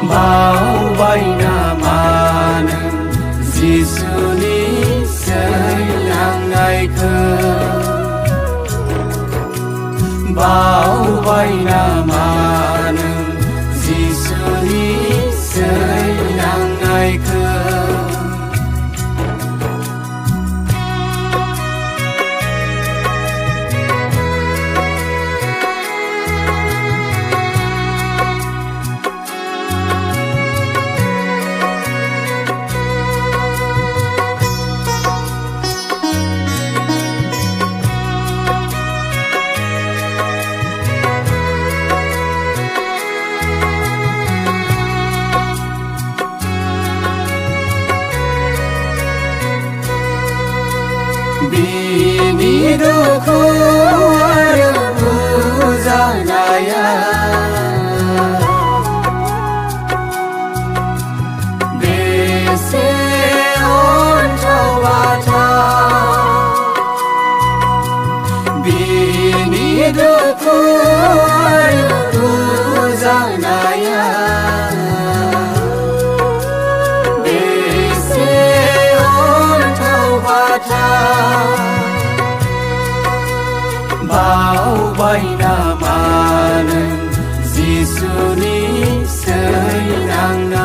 बावबायना मा नों जिसुनि सैलांनायखौ बावबायना मा नों जिसुनि सैलांनायखौ बिनि दुखु आरो बुजानाया बेसे अन्थाव बाथाव बिनि दुखु आरो बुजानाया बेसे अन्थाव बाथाव बावबायना मा नों जिसुनि सैलांनायखौ